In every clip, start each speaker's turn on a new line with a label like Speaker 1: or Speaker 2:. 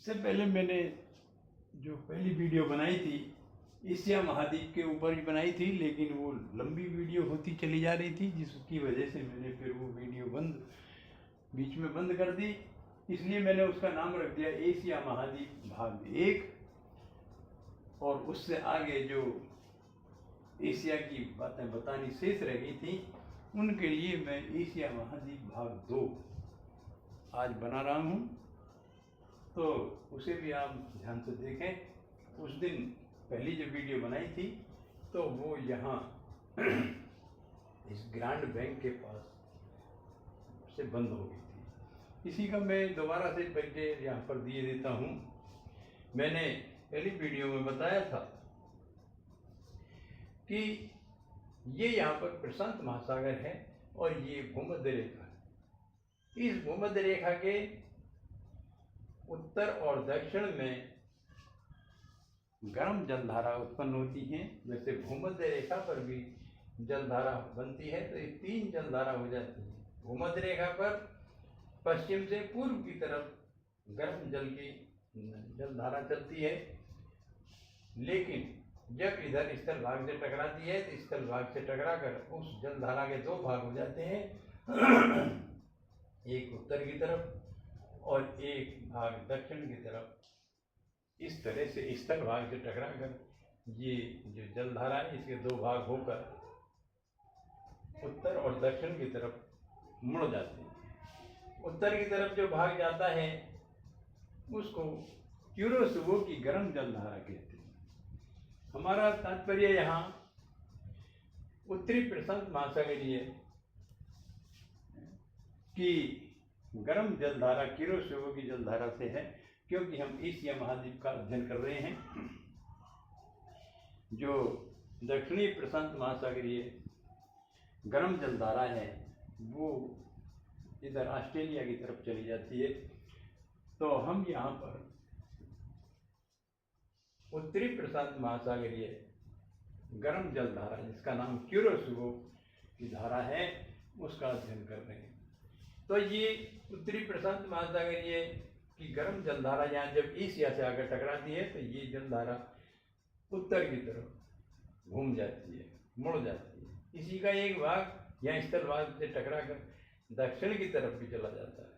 Speaker 1: इससे पहले मैंने जो पहली वीडियो बनाई थी एशिया महाद्वीप के ऊपर ही बनाई थी, लेकिन वो लंबी वीडियो होती चली जा रही थी, जिसकी वजह से मैंने फिर वो वीडियो बीच में बंद कर दी। इसलिए मैंने उसका नाम रख दिया एशिया महाद्वीप भाग 1, और उससे आगे जो एशिया की बातें बतानी शेष रह गई थी उनके लिए मैं एशिया महाद्वीप भाग 2 आज बना रहा हूँ। तो उसे भी आप ध्यान से देखें। उस दिन पहली जो वीडियो बनाई थी तो वो यहाँ इस ग्रांड बैंक के पास से बंद हो गई थी। इसी का मैं दोबारा से परिचय यहाँ पर दिए देता हूँ। मैंने पहली वीडियो में बताया था कि ये यहाँ पर प्रशांत महासागर है और ये भूमध्य रेखा है। इस भूमध्य रेखा के उत्तर और दक्षिण में गर्म जलधारा उत्पन्न होती हैं। जैसे भूमध्य रेखा पर भी जलधारा बनती है तो ये 3 जलधारा हो जाती है। भूमध्य रेखा पर पश्चिम से पूर्व की तरफ गर्म जल की जलधारा चलती है, लेकिन जब इधर स्थल भाग से टकराती है तो स्थल भाग से टकराकर उस जलधारा के 2 भाग हो जाते हैं, एक उत्तर की तरफ और एक भाग दक्षिण की तरफ। इस तरह से स्थल भाग से टकराकर ये जो जलधारा है इसके 2 भाग होकर उत्तर और दक्षिण की तरफ मुड़ जाते हैं। उत्तर की तरफ जो भाग जाता है उसको क्यूरोसुवो की गर्म जलधारा कहते हैं। हमारा तात्पर्य यहाँ उत्तरी प्रशांत महासागरीय की गर्म जलधारा क्यूरोसुवो की जलधारा से है, क्योंकि हम एशिया महाद्वीप का अध्ययन कर रहे हैं। जो दक्षिणी प्रशांत महासागरीय गर्म जलधारा है वो इधर ऑस्ट्रेलिया की तरफ चली जाती है। तो हम यहाँ पर उत्तरी प्रशांत महासागरीय गर्म जलधारा जिसका नाम क्यूरोसुवो की धारा है उसका अध्ययन कर रहे हैं। तो ये उत्तरी प्रशांत महासागरीय की गर्म जलधारा यहाँ जब एशिया से आकर टकराती है तो ये जलधारा उत्तर की तरफ घूम जाती है, मुड़ जाती है। इसी का एक भाग यहाँ स्थल भाग से टकराकर दक्षिण की तरफ भी चला जाता है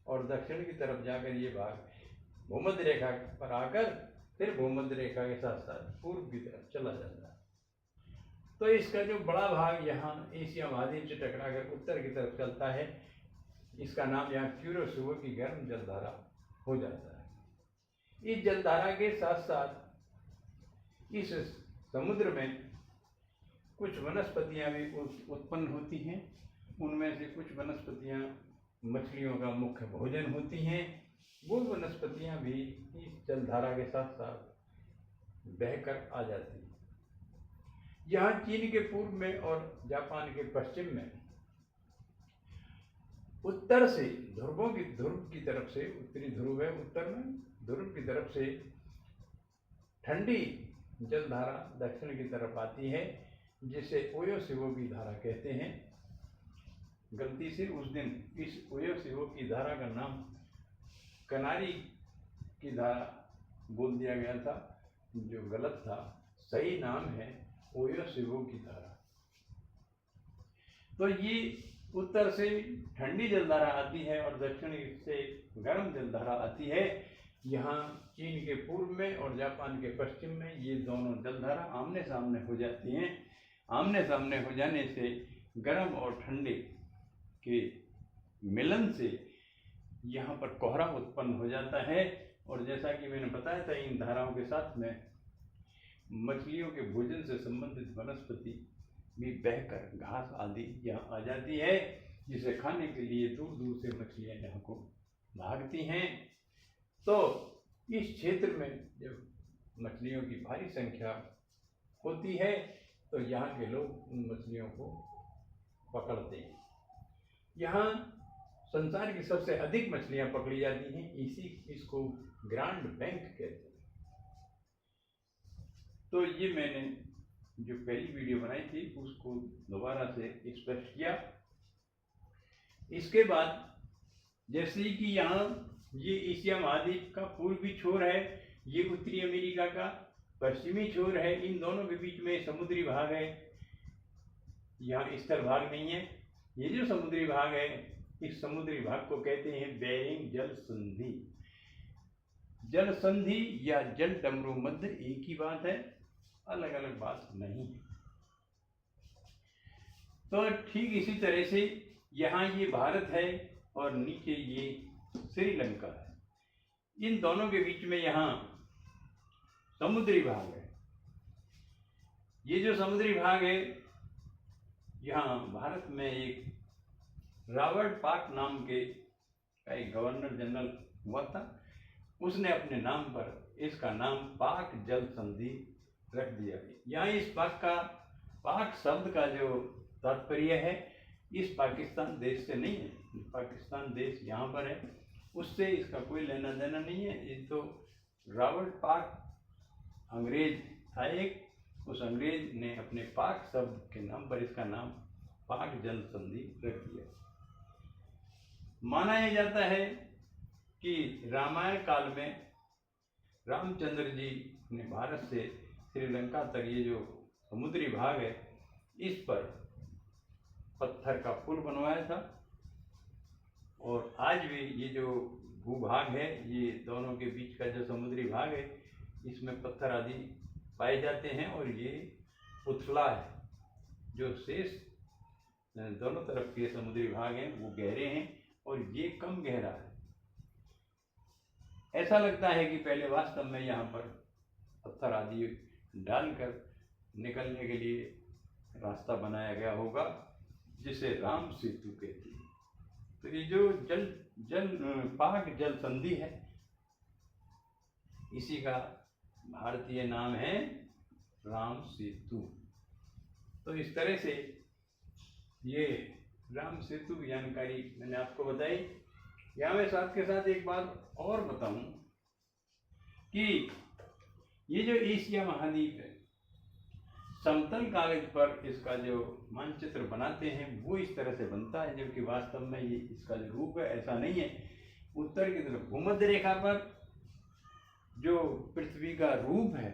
Speaker 1: और दक्षिण की तरफ जाकर ये भाग भूमध्य रेखा पर आकर फिर भूमध्य रेखा के साथ साथ पूर्व की तरफ चला जाता है। तो इसका जो बड़ा भाग यहाँ एशिया महाद्वीप से टकराकर उत्तर की तरफ चलता है, इसका नाम यहाँ क्यूरोसुवो की गर्म जलधारा हो जाता है। इस जलधारा के साथ साथ इस समुद्र में कुछ वनस्पतियाँ भी उत्पन्न होती हैं। उनमें से कुछ वनस्पतियाँ मछलियों का मुख्य भोजन होती हैं। वो वनस्पतियाँ भी इस जलधारा के साथ साथ बहकर आ जाती हैं। यहाँ चीन के पूर्व में और जापान के पश्चिम में उत्तर से ध्रुव की तरफ से, उत्तरी ध्रुव है उत्तर में, ध्रुव की तरफ से ठंडी जलधारा दक्षिण की तरफ आती है, जिसे ओयोसिवो की धारा कहते हैं। गलती से उस दिन इस ओयोसिवो की धारा का नाम कनारी की धारा बोल दिया गया था, जो गलत था। सही नाम है ओयोसिवो की धारा। तो ये उत्तर से ठंडी जलधारा आती है और दक्षिण से गर्म जलधारा आती है। यहाँ चीन के पूर्व में और जापान के पश्चिम में ये दोनों जलधारा आमने सामने हो जाती हैं। आमने सामने हो जाने से गर्म और ठंडे के मिलन से यहाँ पर कोहरा उत्पन्न हो जाता है। और जैसा कि मैंने बताया था, इन धाराओं के साथ में मछलियों के भोजन से संबंधित वनस्पति भी बहकर घास आदि यहाँ आ जाती है, जिसे खाने के लिए दूर दूर से मछलियाँ यहाँ को भागती हैं। तो इस क्षेत्र में जब मछलियों की भारी संख्या होती है तो यहाँ के लोग उन मछलियों को पकड़ते हैं। यहाँ संसार की सबसे अधिक मछलियाँ पकड़ी जाती हैं। इसको ग्रांड बैंक कहते हैं। तो ये मैंने जो पहली वीडियो बनाई थी उसको दोबारा से स्पष्ट किया। इसके बाद जैसे ही कि यहाँ ये एशिया महाद्वीप का पूर्वी छोर है, ये उत्तरी अमेरिका का पश्चिमी छोर है। इन दोनों के बीच में समुद्री भाग है, यहाँ स्थल भाग नहीं है। ये जो समुद्री भाग है, इस समुद्री भाग को कहते हैं बेरिंग जल संधि। जल संधि या जल डमरू मध्य एक ही बात है, अलग अलग बात नहीं है। तो ठीक इसी तरह से यहाँ ये भारत है और नीचे ये श्रीलंका है। इन दोनों के बीच में यहाँ समुद्री भाग है। ये जो समुद्री भाग है, यहाँ भारत में एक रॉबर्ट पाक नाम के एक गवर्नर जनरल हुआ था। उसने अपने नाम पर इसका नाम पाक जल संधि रख दिया। यहाँ इस पाक शब्द का जो तात्पर्य है, इस पाकिस्तान देश से नहीं है। पाकिस्तान देश यहाँ पर है, उससे इसका कोई लेना देना नहीं है। ये तो रॉबर्ट पाक अंग्रेज था एक, उस अंग्रेज ने अपने पाक शब्द के नाम पर इसका नाम पाक जल संधि रख दिया। माना यह जाता है कि रामायण काल में रामचंद्र जी ने भारत से श्रीलंका तक ये जो समुद्री भाग है, इस पर पत्थर का पुल बनवाया था। और आज भी ये जो भूभाग है, ये दोनों के बीच का जो समुद्री भाग है, इसमें पत्थर आदि पाए जाते हैं। और ये उथला है, जो शेष दोनों तरफ के समुद्री भाग हैं वो गहरे हैं और ये कम गहरा है। ऐसा लगता है कि पहले वास्तव में यहाँ पर पत्थर आदि डालकर निकलने के लिए रास्ता बनाया गया होगा, जिसे राम सेतु कहते हैं। तो ये जो पाक जल संधि है, इसी का भारतीय नाम है राम सेतु। तो इस तरह से ये राम सेतु की जानकारी मैंने आपको बताई। यहाँ मैं साथ के साथ एक बात और बताऊं कि ये जो एशिया महाद्वीप है, समतल कागज पर इसका जो मानचित्र बनाते हैं वो इस तरह से बनता है, जबकि वास्तव में ये इसका जो रूप है ऐसा नहीं है। उत्तर की तरफ भूमध्य रेखा पर जो पृथ्वी का रूप है,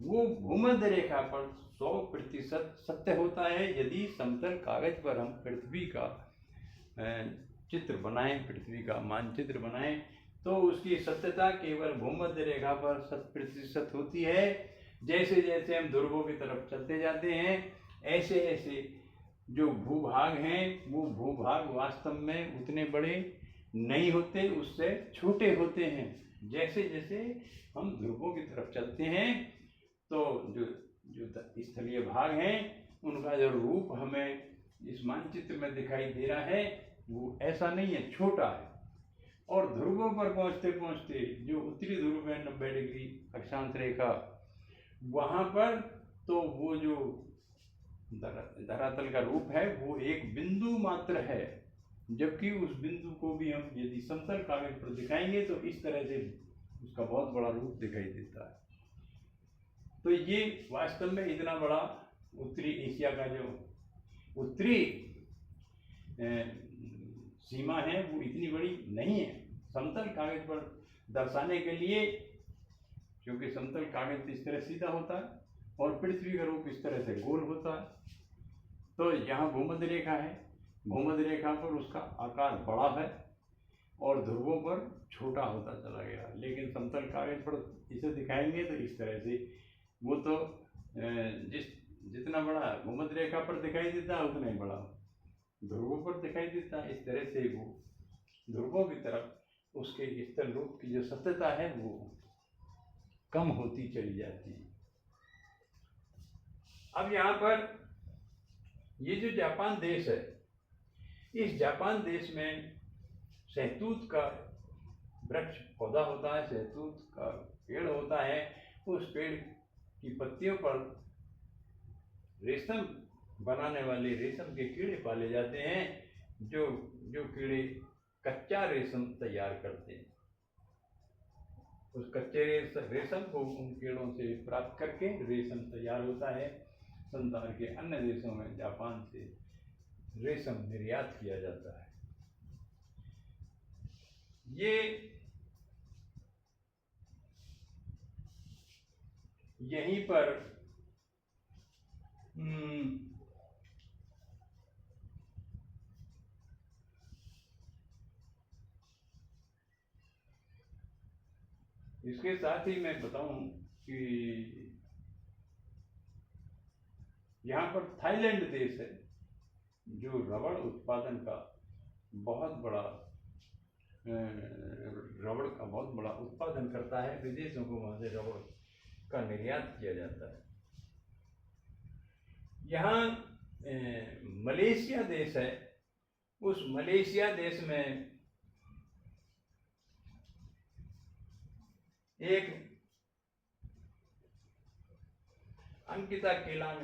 Speaker 1: वो भूमध्य रेखा पर 100% सत्य होता है। यदि समतल कागज पर हम पृथ्वी का चित्र बनाएं, पृथ्वी का मानचित्र बनाएं, तो उसकी सत्यता केवल भूमध्य रेखा पर 100% होती है। जैसे जैसे हम ध्रुवों की तरफ चलते जाते हैं, ऐसे ऐसे जो भूभाग हैं, वो भूभाग वास्तव में उतने बड़े नहीं होते, उससे छोटे होते हैं। जैसे जैसे हम ध्रुवों की तरफ चलते हैं, तो जो स्थलीय भाग हैं, उनका जो रूप हमें इस मानचित्र में दिखाई दे रहा है, वो ऐसा नहीं है, छोटा है। और ध्रुवों पर पहुंचते पहुंचते जो उत्तरी ध्रुव है 90 डिग्री अक्षांश रेखा, वहाँ पर तो वो जो धरातल का रूप है वो एक बिंदु मात्र है, जबकि उस बिंदु को भी हम यदि समतल कागज पर दिखाएंगे तो इस तरह से उसका बहुत बड़ा रूप दिखाई देता है। तो ये वास्तव में इतना बड़ा उत्तरी एशिया का जो उत्तरी सीमा है वो इतनी बड़ी नहीं है समतल कागज पर दर्शाने के लिए, क्योंकि समतल कागज इस तरह सीधा होता है और पृथ्वी का रूप इस तरह से गोल होता है। तो यहाँ भूमध्य रेखा है, भूमध्य रेखा पर उसका आकार बड़ा है और ध्रुवों पर छोटा होता चला गया। लेकिन समतल कागज पर इसे दिखाएंगे तो इस तरह से वो तो जितना बड़ा भूमध्य रेखा पर दिखाई देता है उतना ही बड़ा ध्रुवों पर दिखाई देता है। इस तरह से वो ध्रुवों की तरफ उसके स्थल रूप की जो सत्यता है वो कम होती चली जाती है। अब यहाँ पर ये जो जापान देश है, इस जापान देश में शहतूत का वृक्ष पौधा होता है, शहतूत का पेड़ होता है। उस पेड़ की पत्तियों पर रेशम बनाने वाले रेशम के कीड़े पाले जाते हैं, जो कीड़े कच्चा रेशम तैयार करते हैं। उस कच्चे रेशम को उन कीड़ों से प्राप्त करके रेशम तैयार होता है। संसार के अन्य देशों में जापान से रेशम निर्यात किया जाता है। ये यहीं पर इसके साथ ही मैं बताऊं कि यहाँ पर थाईलैंड देश है जो रबड़ उत्पादन का बहुत बड़ा रबड़ का बहुत बड़ा उत्पादन करता है। विदेशों को वहाँ से रबड़ का निर्यात किया जाता है। यहाँ मलेशिया देश है। उस मलेशिया देश में एक अंकिता केलांग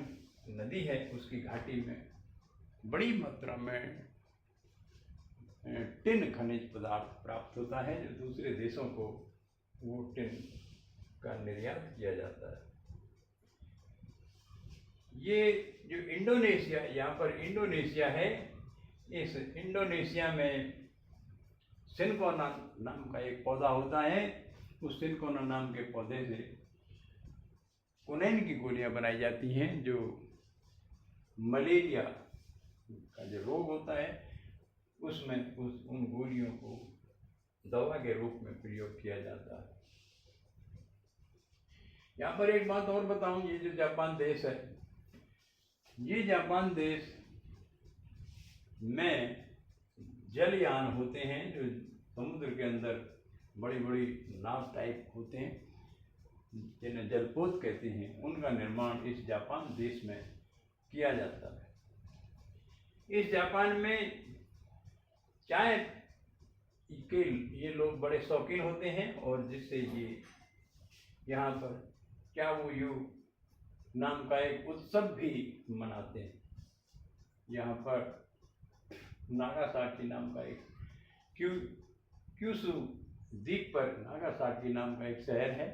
Speaker 1: नदी है, उसकी घाटी में बड़ी मात्रा में टिन खनिज पदार्थ प्राप्त होता है, जो दूसरे देशों को वो टिन का निर्यात किया जाता है। ये जो इंडोनेशिया, यहाँ पर इंडोनेशिया है, इस इंडोनेशिया में सिनकोना नाम का एक पौधा होता है। उस सिनकोना नाम के पौधे से कुनैन की गोलियां बनाई जाती हैं, जो मलेरिया का जो रोग होता है उसमें उन गोलियों को दवा के रूप में प्रयोग किया जाता है। यहाँ पर एक बात और बताऊं, ये जो जापान देश है, ये जापान देश में जलयान होते हैं जो समुद्र के अंदर बड़ी बड़ी नाव टाइप होते हैं, जिन्हें जलपोत कहते हैं। उनका निर्माण इस जापान देश में किया जाता है। इस जापान में चाय के ये लोग बड़े शौकीन होते हैं, और जिससे ये यहाँ पर चावुयू नाम का एक उत्सव भी मनाते हैं। यहाँ पर नागासाकी नाम का एक क्यूशु द्वीप पर नागासाकी नाम का एक शहर है।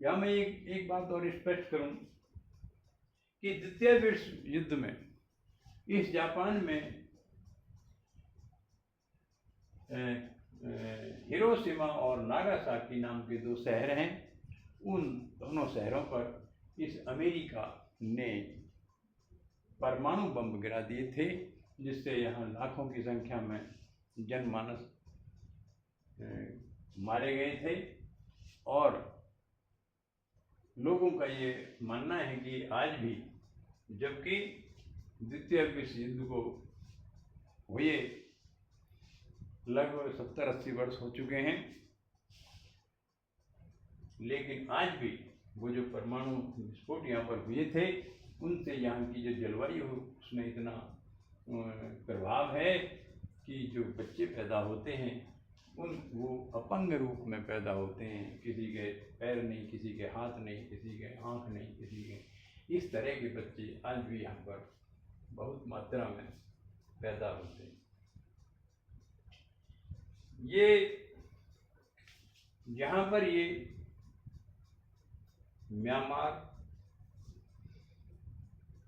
Speaker 1: यहाँ मैं एक बात और स्पष्ट करूं कि द्वितीय विश्व युद्ध में इस जापान में हिरोशिमा और नागासाकी नाम के दो शहर हैं। उन दोनों शहरों पर इस अमेरिका ने परमाणु बम गिरा दिए थे, जिससे यहाँ लाखों की संख्या में जनमानस मारे गए थे। और लोगों का ये मानना है कि आज भी, जबकि द्वितीय विश्व युद्ध को हुए लगभग 70-80 वर्ष हो चुके हैं, लेकिन आज भी वो जो परमाणु विस्फोट यहाँ पर हुए थे, उनसे यहाँ की जो जलवायु उसमें इतना प्रभाव है कि जो बच्चे पैदा होते हैं वो अपंग रूप में पैदा होते हैं। किसी के पैर नहीं, किसी के हाथ नहीं, किसी के आँख नहीं, किसी के, इस तरह के बच्चे आज भी यहाँ पर बहुत मात्रा में पैदा होते हैं। ये यहाँ पर ये म्यांमार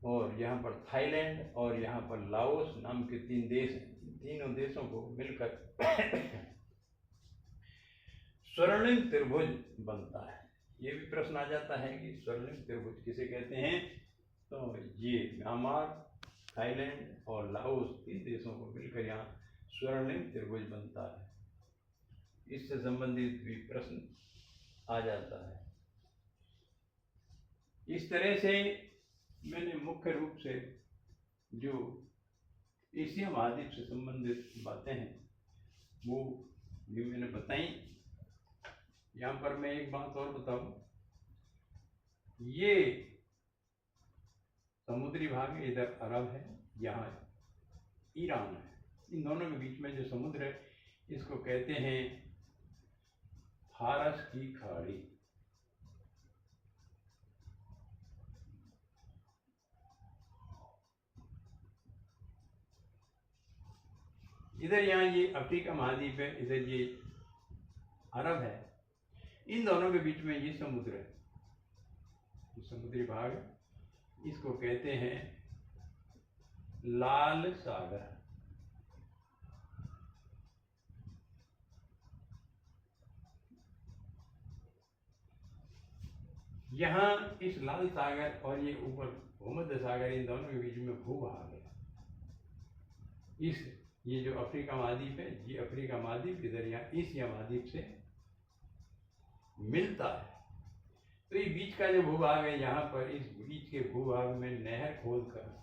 Speaker 1: और यहाँ पर थाईलैंड और यहाँ पर लाओस नाम के 3 देश हैं। तीनों देशों को मिलकर स्वर्णिम त्रिभुज बनता है। ये भी प्रश्न आ जाता है कि स्वर्णिम त्रिभुज किसे कहते हैं। तो ये म्यांमार, थाईलैंड और लाओस 3 देशों को मिलकर यहाँ स्वर्णिम त्रिभुज बनता है। इससे संबंधित भी प्रश्न आ जाता है। इस तरह से मैंने मुख्य रूप से जो एशिया महाद्वीप से संबंधित बातें हैं वो भी मैंने बताई। यहाँ पर मैं एक बात और बताऊं, ये समुद्री भाग इधर अरब है, यहाँ ईरान है। इन दोनों के बीच में जो समुद्र है इसको कहते हैं फारस की खाड़ी। इधर यहाँ ये अफ्रीका महाद्वीप है, इधर ये अरब है। इन दोनों के बीच में ये समुद्र है, समुद्री भाग, इसको कहते हैं लाल सागर। यहाँ इस लाल सागर और ये ऊपर भूमध्य सागर, इन दोनों के बीच में भूभाग है। इस ये जो अफ्रीका महाद्वीप है, ये अफ्रीका महाद्वीप इधर यहाँ एशिया महाद्वीप से मिलता है। तो ये बीच का जो भूभाग है, यहाँ पर इस बीच के भूभाग में नहर खोदकर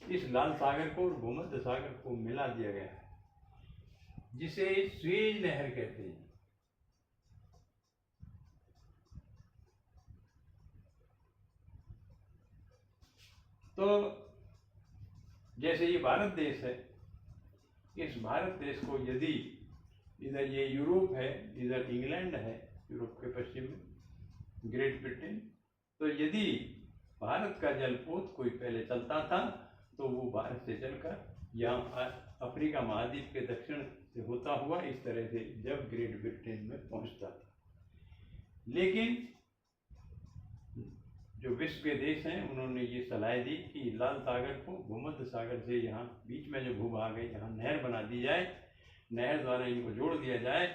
Speaker 1: इस लाल सागर को और भूमध्य सागर को मिला दिया गया है, जिसे स्वेज नहर कहते हैं। तो जैसे ये भारत देश है, इस भारत देश को यदि इधर ये यूरोप है, इधर इंग्लैंड है, यूरोप के पश्चिम में ग्रेट ब्रिटेन, तो यदि भारत का जलपोत कोई पहले चलता था तो वो भारत से चलकर यहाँ अफ्रीका महाद्वीप के दक्षिण से होता हुआ इस तरह से जब ग्रेट ब्रिटेन में पहुँचता था। लेकिन जो विश्व के देश हैं, उन्होंने ये सलाह दी कि लाल सागर को भूमध्य सागर से यहाँ बीच में जो भूभाग है, यहाँ नहर बना दी जाए, नहर द्वारा इनको जोड़ दिया जाए,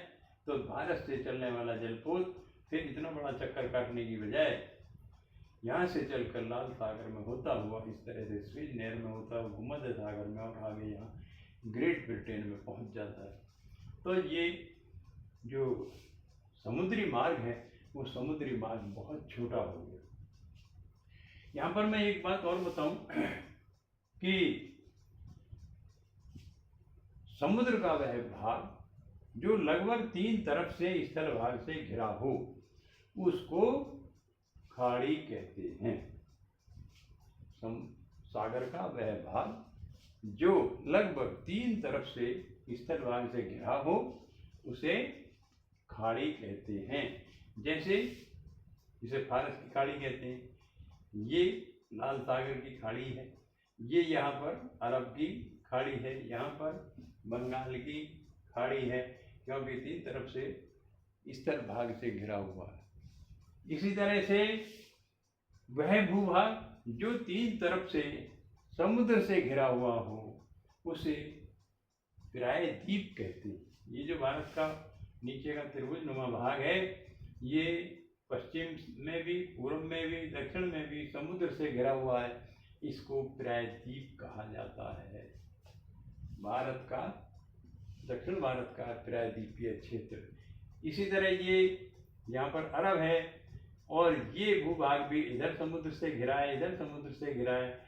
Speaker 1: तो भारत से चलने वाला जलपोत फिर इतना बड़ा चक्कर काटने की बजाय यहाँ से चलकर लाल सागर में होता हुआ इस तरह से स्वेज नहर में होता हुआ भूमध्य सागर में और आगे यहाँ ग्रेट ब्रिटेन में पहुँच जाता है। तो ये जो समुद्री मार्ग है, वो समुद्री मार्ग बहुत छोटा हो गया। यहाँ पर मैं एक बात और बताऊं कि समुद्र का वह भाग जो लगभग 3 तरफ से स्थल भाग से घिरा हो, उसको खाड़ी कहते हैं। सागर का वह भाग जो लगभग 3 तरफ से स्थल भाग से घिरा हो, उसे खाड़ी कहते हैं। जैसे जिसे फारस की खाड़ी कहते हैं, ये लाल सागर की खाड़ी है, ये यहाँ पर अरब की खाड़ी है, यहाँ पर बंगाल की खाड़ी है, क्योंकि 3 तरफ से स्थल भाग से घिरा हुआ है। इसी तरह से वह भूभाग जो 3 तरफ से समुद्र से घिरा हुआ हो, उसे प्रायद्वीप कहते हैं। ये जो भारत का नीचे का त्रिभुजनुमा भाग है, ये पश्चिम में भी, पूर्व में भी, दक्षिण में भी समुद्र से घिरा हुआ है, इसको प्रायद्वीप कहा जाता है। भारत का, दक्षिण भारत का प्रायद्वीपीय क्षेत्र। इसी तरह ये यहाँ पर अरब है और ये भूभाग भी इधर समुद्र से घिरा है, इधर समुद्र से घिरा है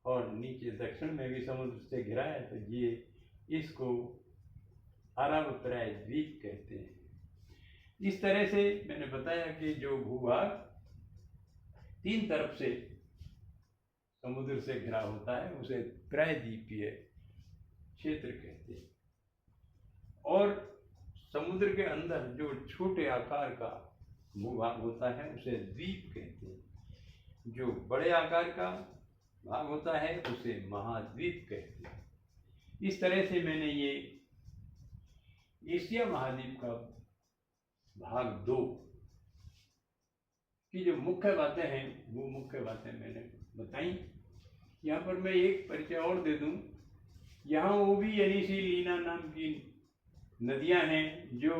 Speaker 1: और नीचे दक्षिण में भी समुद्र से घिरा है, तो ये इसको अरब प्रायद्वीप कहते हैं। इस तरह से मैंने बताया कि जो भूभाग 3 तरफ से समुद्र से घिरा होता है, उसे प्रायद्वीपीय क्षेत्र कहते हैं। और समुद्र के अंदर जो छोटे आकार का भूभाग होता है, उसे द्वीप कहते हैं। जो बड़े आकार का भाग होता है, उसे महाद्वीप कहते हैं। इस तरह से मैंने ये एशिया महाद्वीप का भाग 2 की जो मुख्य बातें हैं, वो मुख्य बातें मैंने बताई। यहाँ पर मैं एक परिचय और दे दूं, यहाँ ओबी-एनीसी लीना नाम की नदियाँ हैं जो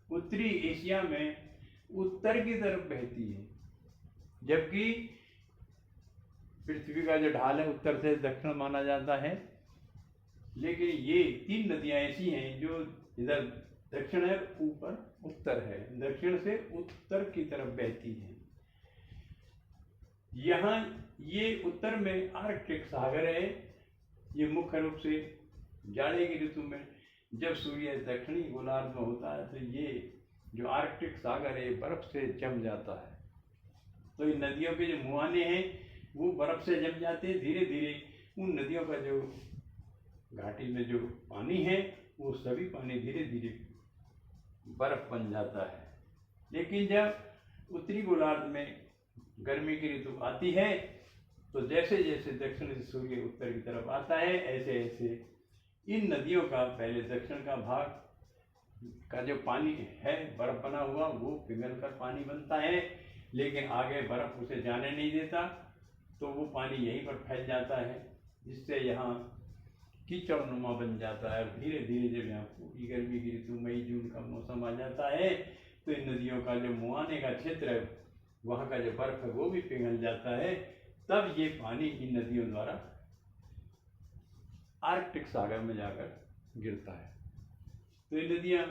Speaker 1: उत्तरी एशिया में उत्तर की तरफ बहती हैं, जबकि पृथ्वी का जो ढाल है उत्तर से दक्षिण माना जाता है। लेकिन ये 3 नदियाँ ऐसी हैं जो इधर दक्षिण है, ऊपर उत्तर है, दक्षिण से उत्तर की तरफ बहती हैं। यहाँ ये उत्तर में आर्कटिक सागर है। ये मुख्य रूप से जाड़े की ऋतु में जब सूर्य दक्षिणी गोलार्ध में होता है, तो ये जो आर्कटिक सागर है बर्फ से जम जाता है। तो इन नदियों के जो मुहाने हैं वो बर्फ से जम जाते हैं। धीरे धीरे उन नदियों का जो घाटी में जो पानी है, वो सभी पानी धीरे धीरे बर्फ बन जाता है। लेकिन जब उत्तरी गोलार्ध में गर्मी की ऋतु आती है, तो जैसे जैसे दक्षिण से सूर्य उत्तर की तरफ आता है, ऐसे ऐसे इन नदियों का पहले दक्षिण का भाग का जो पानी है बर्फ बना हुआ, वो पिघल कर पानी बनता है, लेकिन आगे बर्फ उसे जाने नहीं देता, तो वो पानी यहीं पर फैल जाता है, जिससे यहाँ कीचड़नुमा बन जाता है। धीरे धीरे जब यहाँ पूरी गर्मी की ऋतु मई जून का मौसम आ जाता है, तो इन नदियों का जो मुहाने का क्षेत्र है, वहाँ का जो बर्फ है वो भी पिघल जाता है, तब ये पानी इन नदियों द्वारा आर्कटिक सागर में जाकर गिरता है। तो ये नदियाँ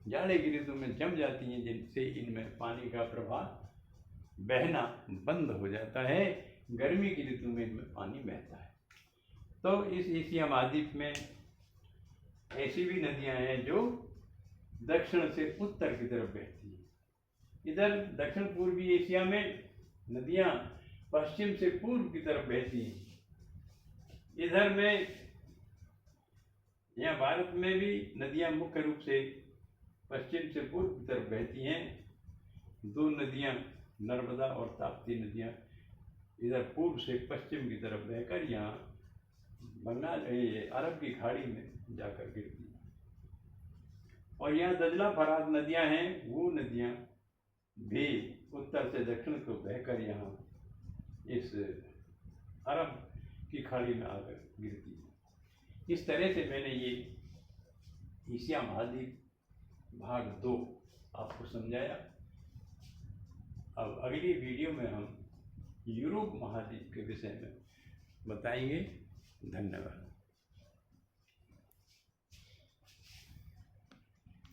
Speaker 1: जाड़े की ऋतु में जम जाती हैं, जिनसे इनमें पानी का प्रवाह बहना बंद हो जाता है। गर्मी की ऋतु में इनमें पानी बहता है। तो इस एशिया महाद्वीप में ऐसी भी नदियां हैं जो दक्षिण से उत्तर की तरफ बहती हैं। इधर दक्षिण पूर्वी एशिया में नदियां पश्चिम से पूर्व की तरफ बहती हैं। इधर में यहाँ भारत में भी नदियां मुख्य रूप से पश्चिम से पूर्व की तरफ बहती हैं। दो नदियां नर्मदा और ताप्ती नदियां इधर पूर्व से पश्चिम की तरफ बहकर यहाँ बंगाल अरब की खाड़ी में जाकर गिरती हैं। और यहाँ दजला फरात नदियां हैं, वो नदियां भी उत्तर से दक्षिण को बहकर यहाँ इस अरब की खाड़ी में आकर गिरती हैं। इस तरह से मैंने ये एशिया महाद्वीप भाग 2 आपको समझाया। अब अगली वीडियो में हम यूरोप महाद्वीप के विषय में बताएंगे। धन्यवाद।